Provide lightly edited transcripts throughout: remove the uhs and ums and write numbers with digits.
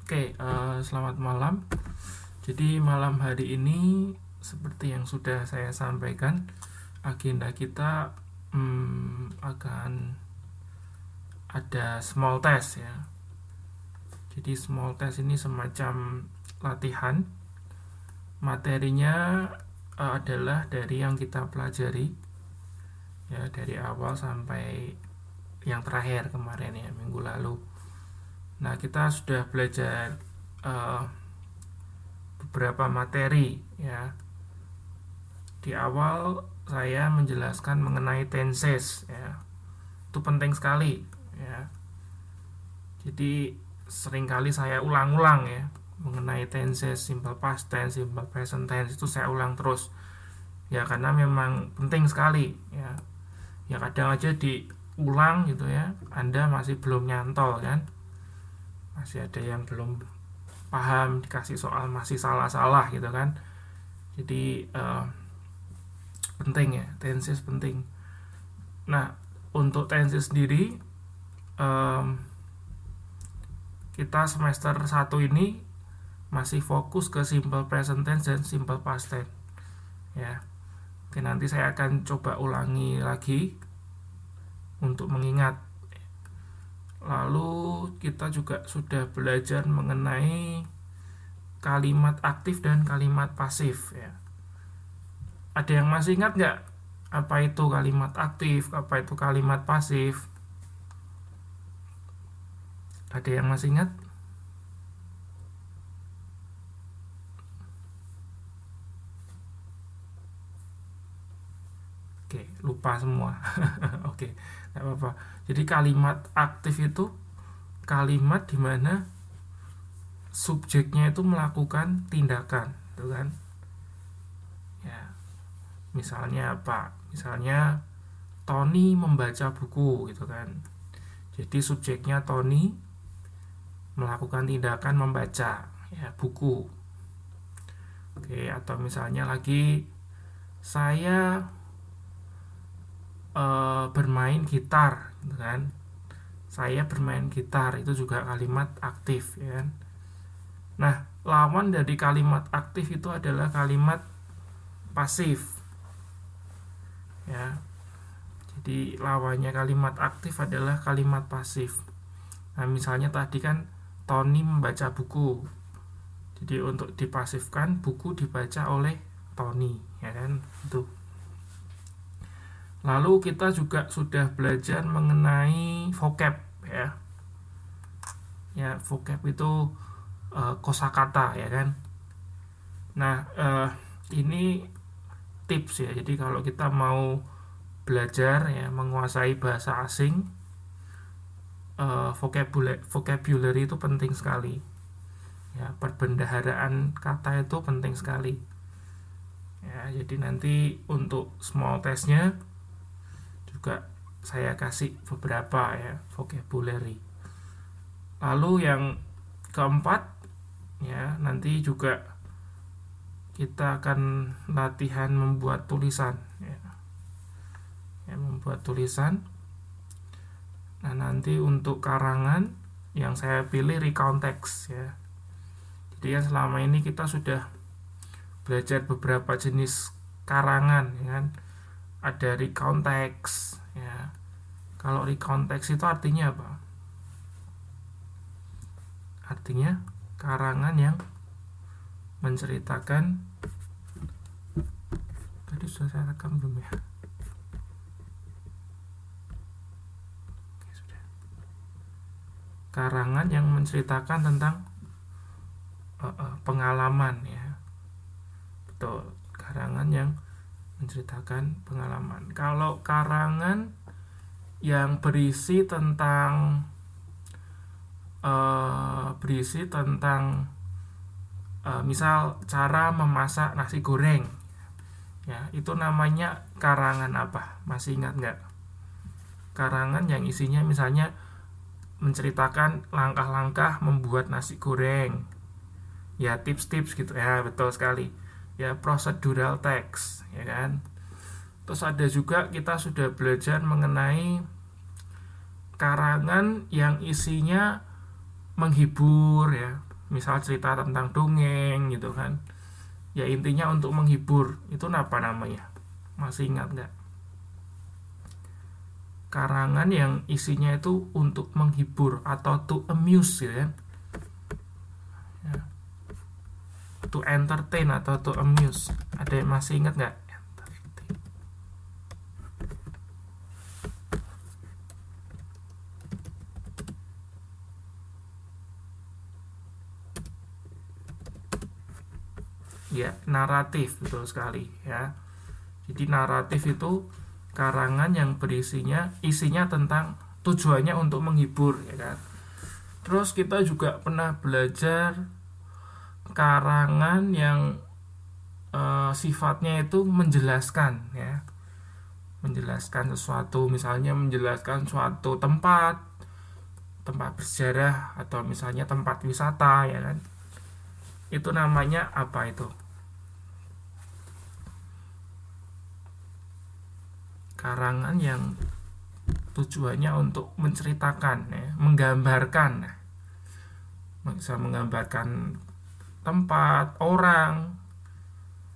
Selamat malam. Jadi malam hari ini seperti yang sudah saya sampaikan, agenda kita akan ada small test ya. Jadi small test ini semacam latihan. Materinya adalah dari yang kita pelajari ya, dari awal sampai yang terakhir kemarin ya, minggu lalu. Nah, kita sudah belajar beberapa materi ya. Di awal saya menjelaskan mengenai tenses ya. Itu penting sekali ya. Jadi seringkali saya ulang-ulang ya mengenai tenses, simple past tense, simple present tense, itu saya ulang terus ya, karena memang penting sekali ya. Ya kadang aja diulang gitu ya, Anda masih belum nyantol kan, masih ada yang belum paham, dikasih soal masih salah-salah gitu kan. Jadi penting ya, tenses penting. Nah, untuk tenses sendiri kita semester 1 ini masih fokus ke simple present tense dan simple past tense ya. Oke, nanti saya akan coba ulangi lagi untuk mengingat. Lalu kita juga sudah belajar mengenai kalimat aktif dan kalimat pasif ya. Ada yang masih ingat nggak apa itu kalimat aktif, apa itu kalimat pasif? Ada yang masih ingat? Oke, lupa semua. Oke, nggak apa-apa. Jadi kalimat aktif itu kalimat di mana subjeknya itu melakukan tindakan, gitu kan? Ya, misalnya apa? Misalnya Tony membaca buku, gitu kan? Jadi subjeknya Tony melakukan tindakan membaca ya buku. Oke, atau misalnya lagi saya bermain gitar, gitu kan? Saya bermain gitar, itu juga kalimat aktif ya kan? Nah, lawan dari kalimat aktif itu adalah kalimat pasif ya. Jadi lawannya kalimat aktif adalah kalimat pasif. Nah, misalnya tadi kan Tony membaca buku, jadi untuk dipasifkan buku dibaca oleh Tony ya kan, itu. Lalu kita juga sudah belajar mengenai vocab ya. Ya, vocab itu kosakata ya kan. Nah, ini tips ya. Jadi kalau kita mau belajar ya menguasai bahasa asing, vocabulary itu penting sekali ya. Perbendaharaan kata itu penting sekali ya. Jadi nanti untuk small testnya juga saya kasih beberapa ya vocabulary. Lalu yang keempat ya, nanti juga kita akan latihan membuat tulisan ya, membuat tulisan. Nah, nanti untuk karangan yang saya pilih recount text ya. Jadi kan selama ini kita sudah belajar beberapa jenis karangan ya kan. Ada recount text ya. Kalau recount text itu artinya apa? Artinya karangan yang menceritakan, tadi sudah saya rekam belum ya? Oke, sudah. Karangan yang menceritakan tentang pengalaman ya. Betul, karangan yang menceritakan pengalaman. Kalau karangan yang berisi tentang misal cara memasak nasi goreng ya, itu namanya karangan apa? Masih ingat nggak? Karangan yang isinya misalnya menceritakan langkah-langkah membuat nasi goreng ya, tips-tips gitu ya. Betul sekali ya, procedural text ya kan. Terus ada juga kita sudah belajar mengenai karangan yang isinya menghibur ya, misal cerita tentang dongeng gitu kan, ya intinya untuk menghibur. Itu apa namanya, masih ingat nggak? Karangan yang isinya itu untuk menghibur atau to amuse gitu kan ya. To entertain atau to amuse, ada yang masih ingat nggak? Ya, naratif, betul sekali ya. Jadi naratif itu karangan yang isinya tentang tujuannya untuk menghibur ya kan. Terus kita juga pernah belajar karangan yang sifatnya itu menjelaskan ya. Menjelaskan sesuatu, misalnya menjelaskan suatu tempat bersejarah atau misalnya tempat wisata ya kan. Itu namanya apa itu? Karangan yang tujuannya untuk menceritakan ya, menggambarkan. Bisa menggambarkan tempat, orang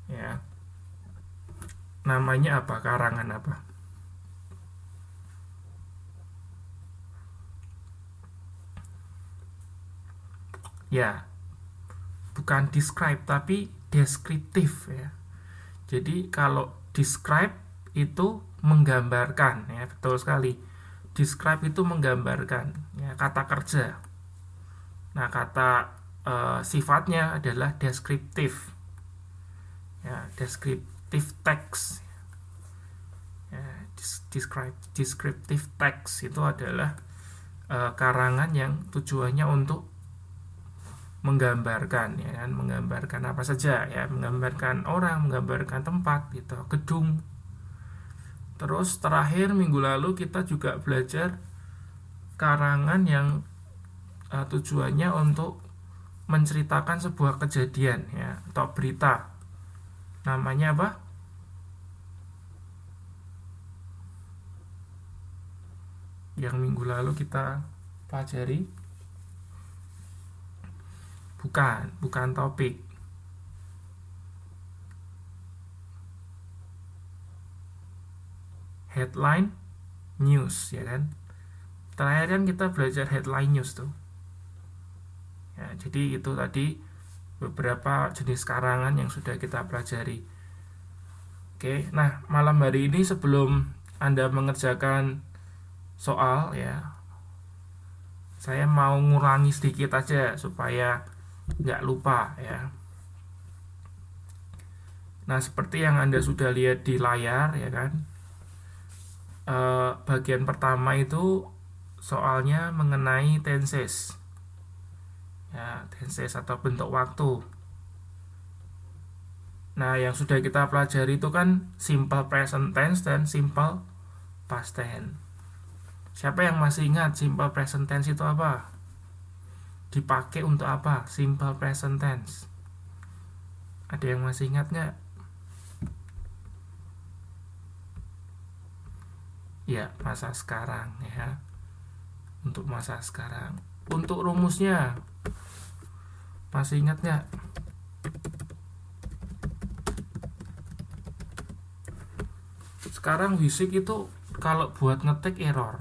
ya. Namanya apa? Karangan apa? Ya, bukan describe tapi deskriptif ya. Jadi kalau describe itu menggambarkan ya, betul sekali. Describe itu menggambarkan ya, kata kerja. Nah, kata sifatnya adalah deskriptif ya, deskriptif text ya. Deskriptif text itu adalah karangan yang tujuannya untuk menggambarkan ya kan, menggambarkan apa saja ya, menggambarkan orang, menggambarkan tempat gitu, gedung. Terus terakhir minggu lalu kita juga belajar karangan yang tujuannya untuk menceritakan sebuah kejadian ya, atau berita. Namanya apa? Yang minggu lalu kita pelajari. Bukan topik. Headline news ya kan. Terakhir kan kita belajar headline news tuh. Ya, jadi itu tadi beberapa jenis karangan yang sudah kita pelajari. Oke, nah malam hari ini sebelum Anda mengerjakan soal ya, saya mau ngurangi sedikit aja supaya nggak lupa ya. Nah, seperti yang Anda sudah lihat di layar ya kan, bagian pertama itu soalnya mengenai tenses ya, tenses atau bentuk waktu. Nah, yang sudah kita pelajari itu kan simple present tense dan simple past tense. Siapa yang masih ingat simple present tense itu apa? Dipakai untuk apa simple present tense? Ada yang masih ingat nggak? Ya, masa sekarang ya. Untuk masa sekarang. Untuk rumusnya masih ingat nggak? Sekarang Wisik itu kalau buat ngetik error.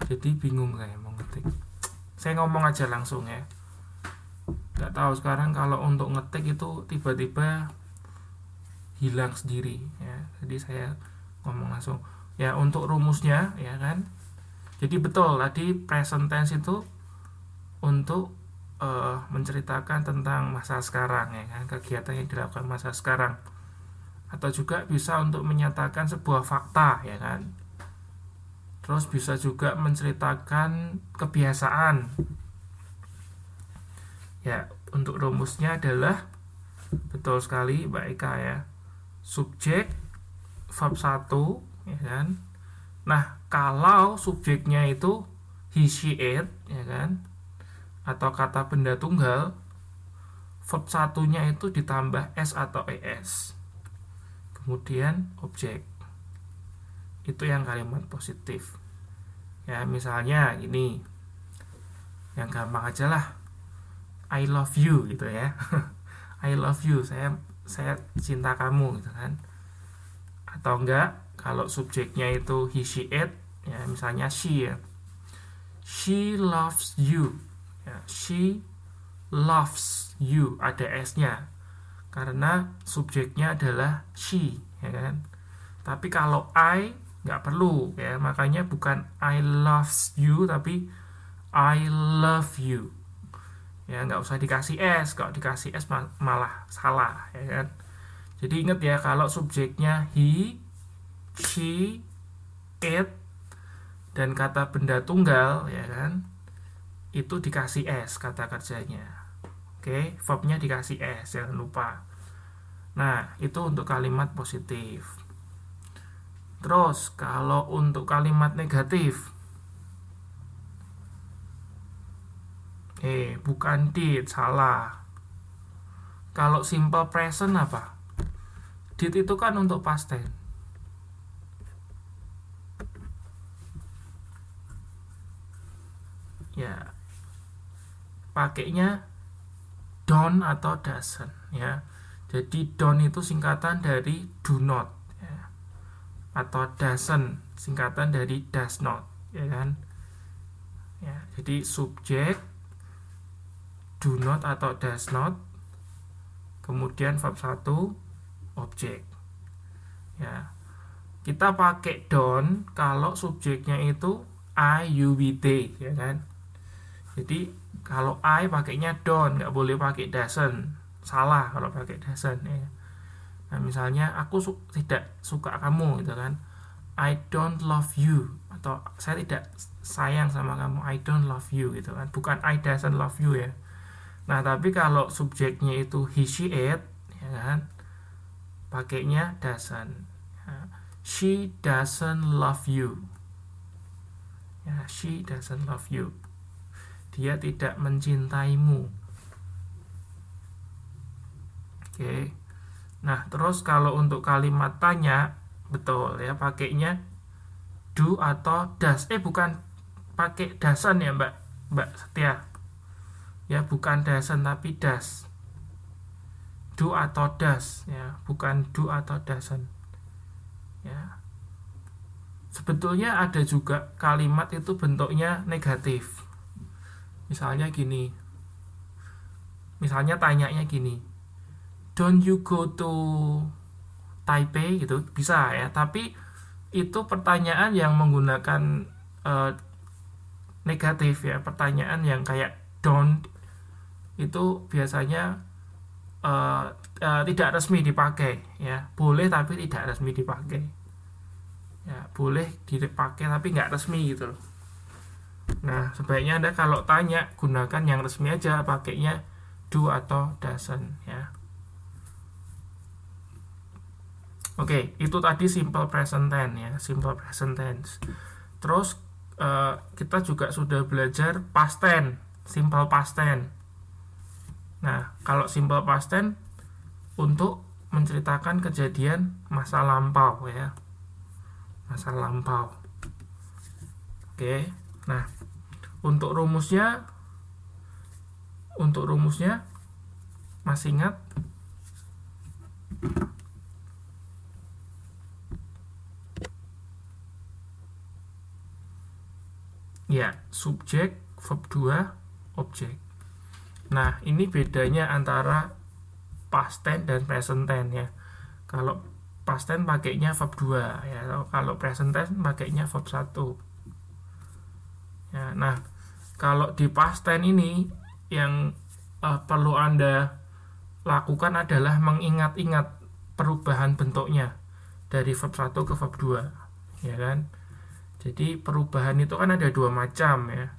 Jadi bingung saya mau ngetik. Saya ngomong aja langsung ya. Nggak tahu sekarang kalau untuk ngetik itu tiba-tiba hilang sendiri ya. Jadi saya ngomong langsung. Ya, untuk rumusnya ya kan. Jadi betul tadi present tense itu untuk menceritakan tentang masa sekarang ya kan, kegiatan yang dilakukan masa sekarang. Atau juga bisa untuk menyatakan sebuah fakta ya kan. Terus bisa juga menceritakan kebiasaan. Ya, untuk rumusnya adalah betul sekali Mbak Eka ya. Subjek verb 1 ya kan. Nah, kalau subjeknya itu he, she, it ya kan, atau kata benda tunggal, verb satunya itu ditambah s atau es, kemudian objek. Itu yang kalimat positif ya. Misalnya gini, yang gampang aja lah, I love you gitu ya. I love you, saya cinta kamu gitu kan. Atau enggak, kalau subjeknya itu he, she, it, ya misalnya she ya. She loves you. Ya, she loves you, ada s-nya. Karena subjeknya adalah she, ya kan. Tapi kalau I nggak perlu ya, makanya bukan I loves you tapi I love you. Ya nggak usah dikasih s, kalau dikasih s malah salah ya kan. Jadi ingat ya, kalau subjeknya he, she, it dan kata benda tunggal ya kan, itu dikasih s kata kerjanya. Oke, verbnya dikasih s, jangan lupa. Nah, itu untuk kalimat positif. Terus kalau untuk kalimat negatif, bukan did, salah. Kalau simple present apa? Did itu kan untuk past tense. Ya, pakainya don't atau doesn't ya. Jadi don't itu singkatan dari do not ya. Atau doesn't singkatan dari does not ya kan. Ya, jadi subjek do not atau does not, kemudian verb 1 objek. Ya. Kita pakai don't kalau subjeknya itu I, you, we, they ya kan. Jadi kalau I pakainya don't, nggak boleh pakai doesn't. Salah kalau pakai doesn't ya. Nah, misalnya aku tidak suka kamu gitu kan. I don't love you, atau saya tidak sayang sama kamu, I don't love you gitu kan. Bukan I doesn't love you ya. Nah, tapi kalau subjeknya itu he, she, it ya kan, pakainya doesn't. Ya. She doesn't love you. Ya, she doesn't love you. Dia tidak mencintaimu. Oke. Nah, terus kalau untuk kalimat tanya, betul ya, pakainya do atau does. Bukan pakai doesn't ya, Mbak Setia. Ya, bukan doesn't tapi does. Do atau does ya, bukan do atau doesn't. Ya. Sebetulnya ada juga kalimat itu bentuknya negatif. Misalnya gini. Misalnya tanyanya gini. Don't you go to Taipei gitu, bisa ya. Tapi itu pertanyaan yang menggunakan negatif ya. Pertanyaan yang kayak don't itu biasanya tidak resmi dipakai ya. Boleh tapi tidak resmi dipakai. Ya, boleh dipakai tapi nggak resmi gitu loh. Nah, sebaiknya Anda kalau tanya gunakan yang resmi aja, pakainya do atau doesn't ya. Oke, itu tadi simple present tense ya, simple present tense. Terus kita juga sudah belajar past tense, simple past tense. Nah, kalau simple past tense untuk menceritakan kejadian masa lampau ya. Masa lampau. Oke. Nah, untuk rumusnya masih ingat? Ya, subjek, verb 2, objek. Nah, ini bedanya antara past tense dan present tense ya. Kalau past tense pakainya verb 2 ya, kalau present tense pakainya verb 1. Ya, nah, kalau di past tense ini yang perlu Anda lakukan adalah mengingat-ingat perubahan bentuknya dari verb 1 ke verb 2, ya kan? Jadi perubahan itu kan ada dua macam ya.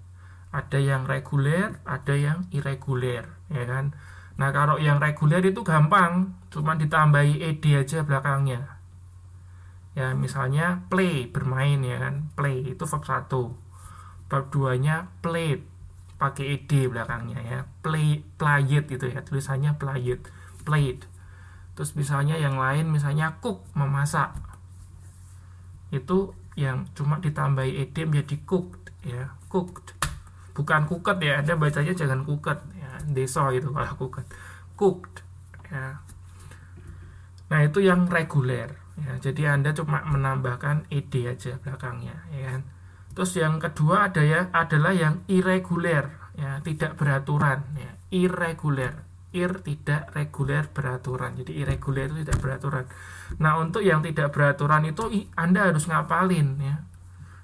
Ada yang reguler, ada yang irregular, ya kan? Nah, kalau yang reguler itu gampang, cuma ditambahi ed aja belakangnya. Ya, misalnya play, bermain ya kan? Play itu verb 1. Verb 2-nya played, pakai ed belakangnya ya. Played gitu ya, tulisannya played. Terus misalnya yang lain, misalnya cook, memasak. Itu yang cuma ditambahi ed menjadi cooked ya, cooked. Bukan cooked ya, Anda bacanya jangan cooked ya. deso itu kalau aku kan cooked ya. Nah itu yang reguler ya, jadi Anda cuma menambahkan ed aja belakangnya ya kan. Terus yang kedua adalah yang irregular ya, tidak beraturan ya, irregular, tidak reguler beraturan. Jadi irregular itu tidak beraturan. Nah untuk yang tidak beraturan itu Anda harus ngapalin ya,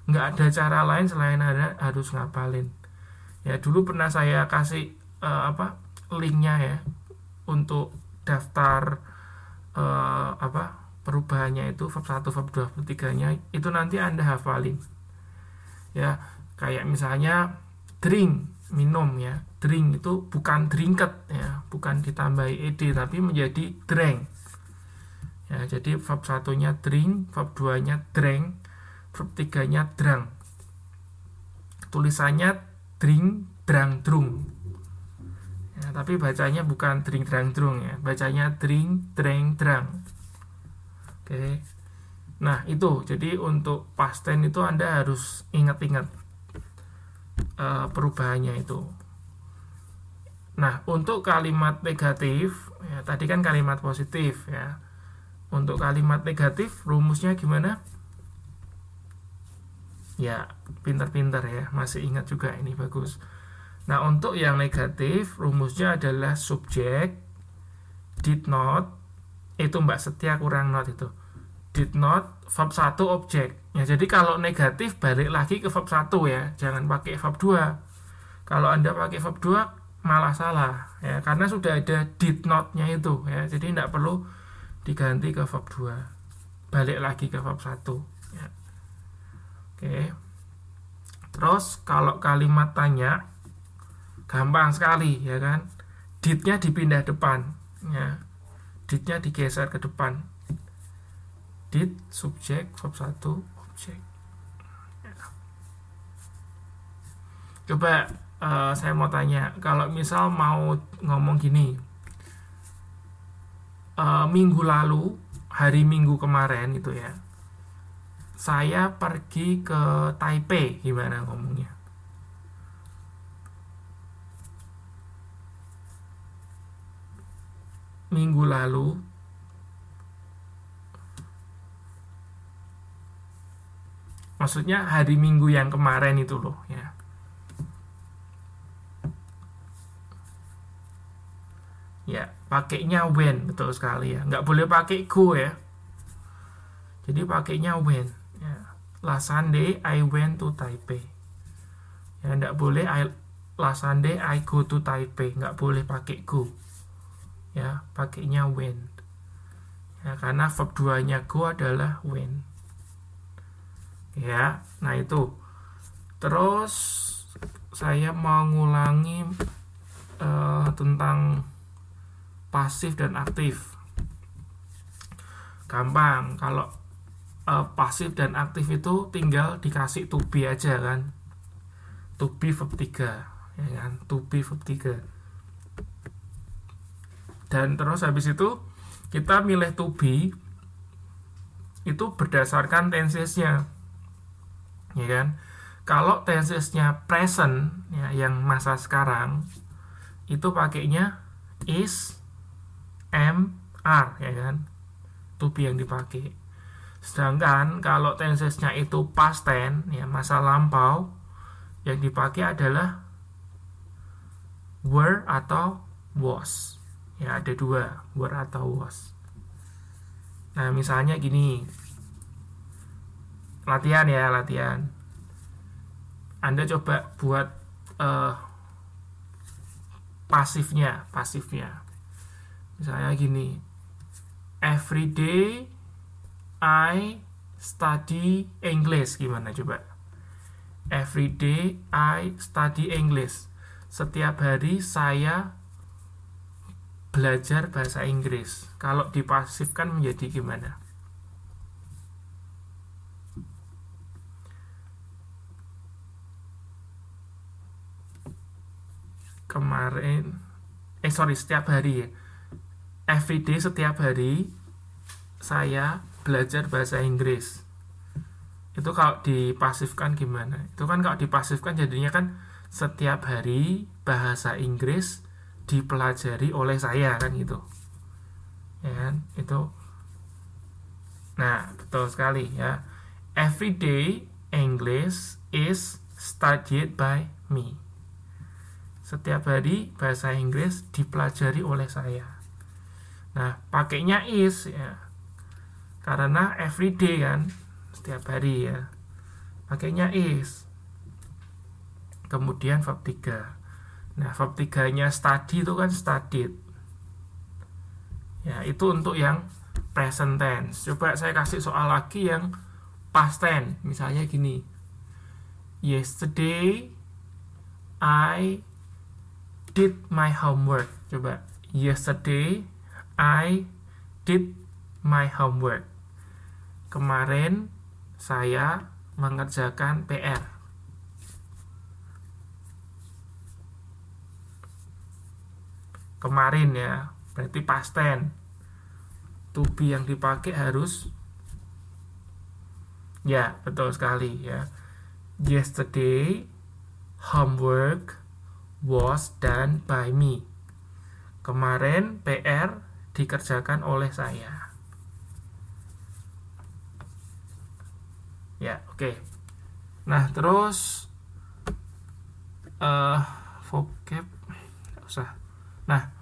nggak ada cara lain selain Anda harus ngapalin ya. Dulu pernah saya kasih linknya ya untuk daftar perubahannya itu verb 1, verb 2, verb 3 nya itu nanti Anda hafalin ya. Kayak misalnya drink, minum ya, drink itu bukan drinket ya, bukan ditambahi ed tapi menjadi drank ya. Jadi verb 1 nya drink, verb 2 nya drank, verb 3 nya drunk. Tulisannya drink, drang, drung ya, tapi bacanya bukan drink, drang, drung ya, bacanya drink, drang, drang. Oke. Nah itu, jadi untuk past tense itu Anda harus ingat-ingat perubahannya itu. Nah untuk kalimat negatif ya, tadi kan kalimat positif ya. Untuk kalimat negatif rumusnya gimana? Ya pintar-pintar ya, masih ingat juga, ini bagus. Nah untuk yang negatif rumusnya adalah subjek did not, itu Mbak Setia kurang not itu, did not verb 1 objek ya. Jadi kalau negatif balik lagi ke verb 1 ya, jangan pakai verb 2. Kalau Anda pakai verb 2 malah salah ya, karena sudah ada did not-nya itu ya, jadi tidak perlu diganti ke verb 2, balik lagi ke verb 1 ya. Oke. Terus kalau kalimat tanya gampang sekali ya kan, did-nya dipindah depan ya, did-nya digeser ke depan, did subjek verb 1 objek ya. Coba saya mau tanya, kalau misal mau ngomong gini, minggu lalu, hari Minggu kemarin itu ya, saya pergi ke Taipei, gimana ngomongnya? Minggu lalu maksudnya hari Minggu yang kemarin itu loh ya. Ya pakainya when, betul sekali ya, nggak boleh pakai go ya, jadi pakainya when ya. Last Sunday I went to Taipei ya, nggak boleh last Sunday I go to Taipei, nggak boleh pakai go ya, pakainya when ya, karena verb 2 nya go adalah when ya. Nah itu. Terus saya mau ngulangi tentang pasif dan aktif. Gampang, kalau pasif dan aktif itu tinggal dikasih to be aja kan, to be verb 3 ya kan, to be verb 3. Dan terus habis itu kita milih to be itu berdasarkan tensesnya ya kan. Kalau tensesnya present ya, yang masa sekarang, itu pakainya is, am, are ya kan, to be yang dipakai. Sedangkan kalau tensesnya itu past tense ya, masa lampau, yang dipakai adalah were atau was ya, ada dua, were atau was. Nah misalnya gini, latihan ya, latihan. Anda coba buat pasifnya. Misalnya gini, every day I study English, gimana coba? Every day I study English. Setiap hari saya belajar bahasa Inggris. Kalau dipasifkan menjadi gimana? Setiap hari ya. Every day, setiap hari saya belajar bahasa Inggris. Itu kalau dipasifkan gimana? Itu kan kalau dipasifkan jadinya kan setiap hari bahasa Inggris dipelajari oleh saya, kan gitu. Ya kan? Itu. Nah, betul sekali ya. Everyday English is studied by me. Setiap hari bahasa Inggris dipelajari oleh saya. Nah, pakainya is ya. Karena everyday kan, setiap hari ya. Pakainya is. Kemudian verb 3. Nah, verb 3-nya study itu kan studied. Ya, itu untuk yang present tense. Coba saya kasih soal lagi yang past tense. Misalnya gini. Yesterday I did my homework. Coba. Yesterday I did my homework. Kemarin saya mengerjakan PR. Kemarin ya, berarti past tense. To be yang dipakai harus ya, betul sekali ya. Yesterday homework was done by me. Kemarin PR dikerjakan oleh saya. Ya, oke. Nah, terus vocab nggak usah. Nah,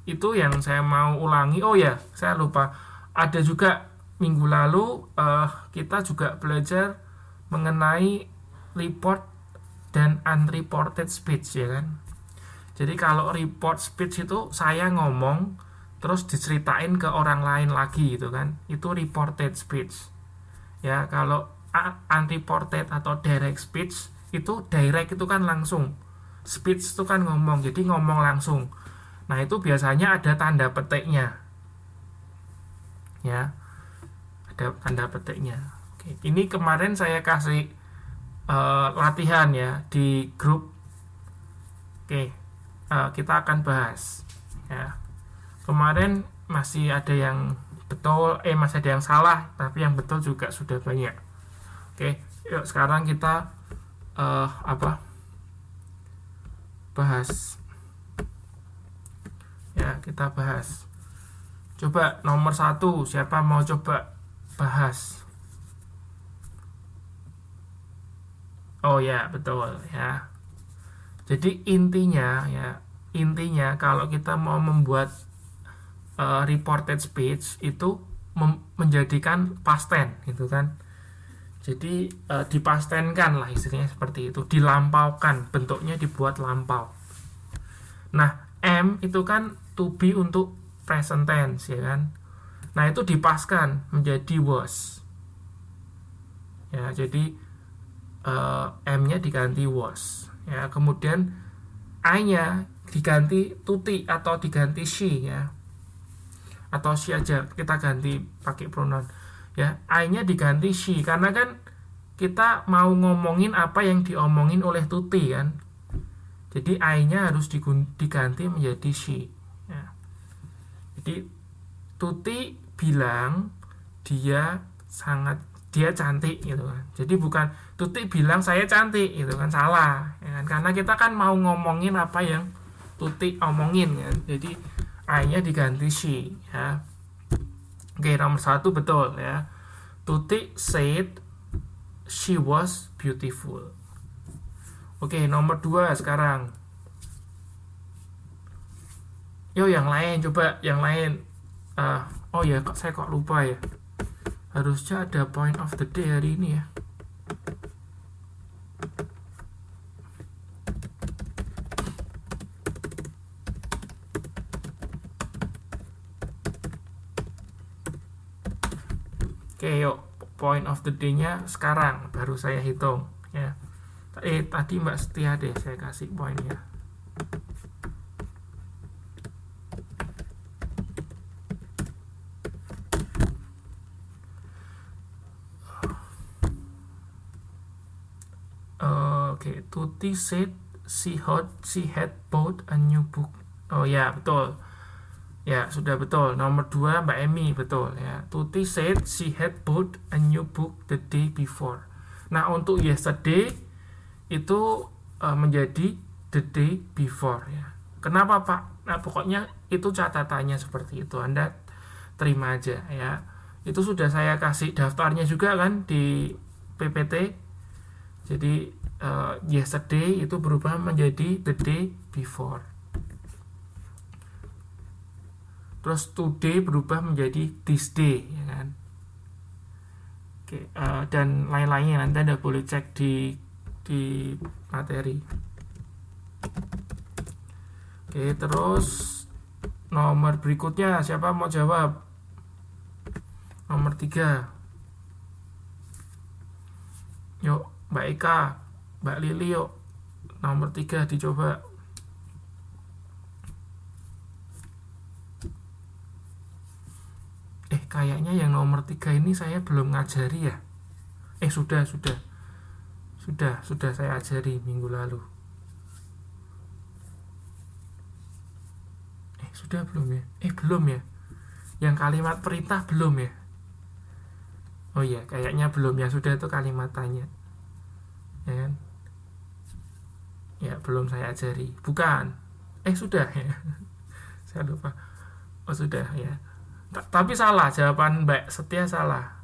itu yang saya mau ulangi. Oh ya, saya lupa. Ada juga minggu lalu kita juga belajar mengenai report dan unreported speech, ya kan. Jadi kalau report speech itu saya ngomong terus diceritain ke orang lain lagi gitu kan. Itu reported speech. Ya, kalau unreported atau direct speech itu direct itu kan langsung. Speech itu kan ngomong, jadi ngomong langsung. Nah, itu biasanya ada tanda petiknya. Ya. Ada tanda petiknya. Oke, ini kemarin saya kasih latihan ya di grup. Oke, kita akan bahas ya. Kemarin masih ada yang betul, masih ada yang salah, tapi yang betul juga sudah banyak. Oke, yuk sekarang kita bahas ya, kita bahas. Coba nomor 1, siapa mau coba bahas? Oh ya, betul ya. Jadi intinya kalau kita mau membuat reported speech itu menjadikan past tense gitu kan. Jadi dipastenkan lah istilahnya seperti itu, dilampaukan, bentuknya dibuat lampau. Nah, M itu kan to be untuk present tense ya kan. Nah, itu dipaskan menjadi was. Ya, jadi M-nya diganti was. Ya, kemudian I-nya diganti tuti atau diganti she ya. Atau she aja, kita ganti pakai pronoun. Ya, I-nya diganti she karena kan kita mau ngomongin apa yang diomongin oleh tuti kan. Jadi I-nya harus diganti menjadi she. Ya. Jadi tuti bilang dia cantik gitu kan. Jadi bukan tuti bilang saya cantik gitu kan, salah ya kan? Karena kita kan mau ngomongin apa yang tuti omongin kan. Jadi I-nya diganti she ya. Oke, nomor 1 betul ya. Tuti said she was beautiful. Oke, nomor 2 sekarang. Yo, yang lain, coba yang lain. Oh ya, saya kok lupa ya. Harusnya ada point of the day hari ini ya. Oke, yuk point of the day-nya sekarang baru saya hitung ya. Tadi Mbak Setia deh saya kasih poinnya. Oke, Tuti said she had bought a new book. Oh ya, betul. Ya, sudah betul. Nomor 2 Mbak Emi, betul ya. Tuti said she had bought a new book the day before. Nah, untuk yesterday itu menjadi the day before ya. Kenapa Pak? Nah pokoknya itu catatannya seperti itu, Anda terima aja ya. Itu sudah saya kasih daftarnya juga kan di PPT. Jadi yesterday itu berubah menjadi the day before. Terus today berubah menjadi this day, ya kan? Oke, dan lain-lainnya nanti Anda boleh cek di materi. Oke, terus nomor berikutnya siapa mau jawab? Nomor 3. Yuk, Mbak Eka, Mbak Lili, yuk. Nomor 3 dicoba. Kayaknya yang nomor 3 ini saya belum ngajari ya. Sudah saya ajari minggu lalu. Sudah belum ya? Belum ya. Yang kalimat perintah belum ya? Oh iya, kayaknya belum ya. Sudah itu kalimat tanya. Ya kan? Ya, belum saya ajari. Bukan. Sudah ya. Saya lupa. Oh, sudah ya. Tapi salah, jawaban Mbak Setia salah.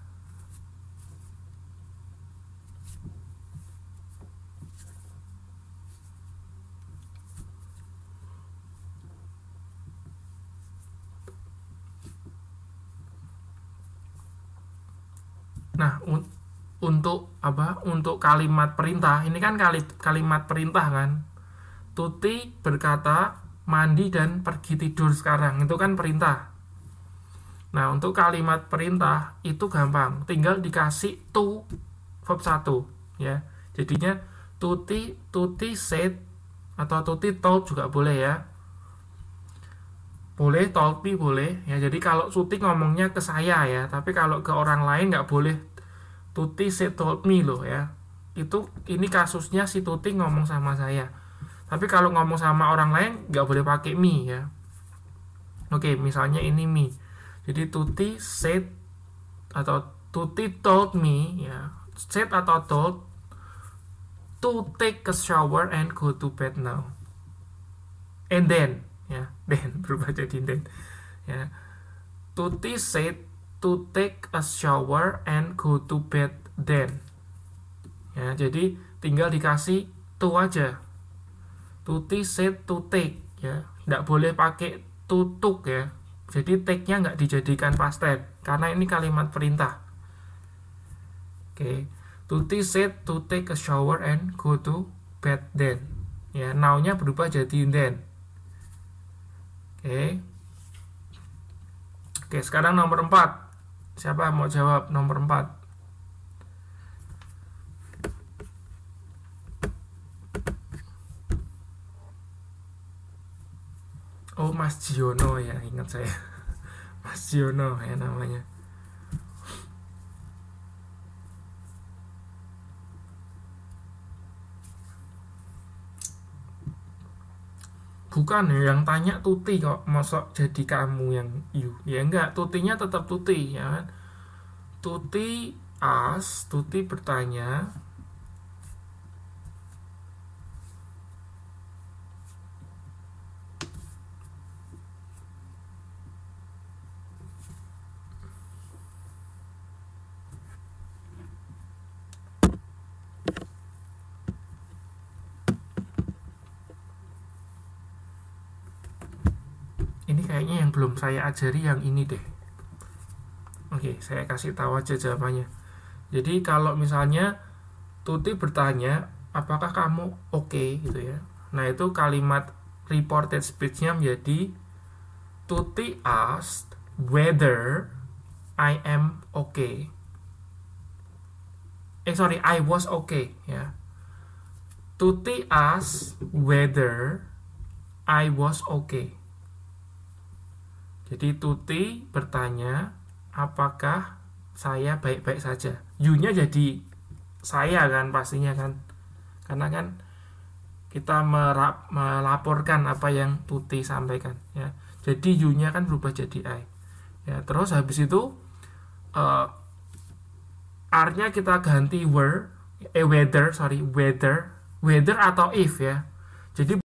Nah, untuk apa? Untuk kalimat perintah, ini kan kalimat perintah kan. Tuti berkata mandi dan pergi tidur sekarang. Itu kan perintah. Nah, untuk kalimat perintah itu gampang, tinggal dikasih to verb 1 ya. Jadinya Tuti said atau Tuti told juga boleh ya. Boleh, told me boleh ya. Jadi kalau Tuti ngomongnya ke saya ya, tapi kalau ke orang lain nggak boleh Tuti said told me loh ya. Ini kasusnya si Tuti ngomong sama saya. Tapi kalau ngomong sama orang lain nggak boleh pakai me ya. Oke, misalnya ini me. Jadi Tuti said atau Tuti told me ya, said atau told to take a shower and go to bed now. And then ya, then berubah jadi then ya. Tuti said to take a shower and go to bed then. Ya, jadi tinggal dikasih to aja. Tuti said to take ya, nggak boleh pakai to took ya. Jadi take-nya nggak dijadikan past tense karena ini kalimat perintah. Oke, Tuti said to take a shower and go to bed then. Ya, now-nya berubah jadi then. Oke, sekarang nomor 4. Siapa mau jawab nomor 4? Oh, Mas Giono ya, ingat saya. Mas Giono ya namanya. Bukan ya, yang tanya Tuti kok, mosok jadi kamu yang you. Ya enggak, Tutinya tetap Tuti ya kan. Tuti ask, Tuti bertanya. Ini kayaknya yang belum saya ajari yang ini deh. Oke, saya kasih tahu aja jawabannya. Jadi kalau misalnya Tuti bertanya, apakah kamu oke gitu ya. Nah, itu kalimat reported speech-nya menjadi Tuti asked whether I am okay. I was okay ya. Tuti asked whether I was okay. Jadi Tuti bertanya, apakah saya baik-baik saja? You-nya jadi saya kan pastinya kan. Karena kan kita melaporkan apa yang Tuti sampaikan ya. Jadi you-nya kan berubah jadi I. Ya, terus habis itu R-nya kita ganti whether atau if ya. Jadi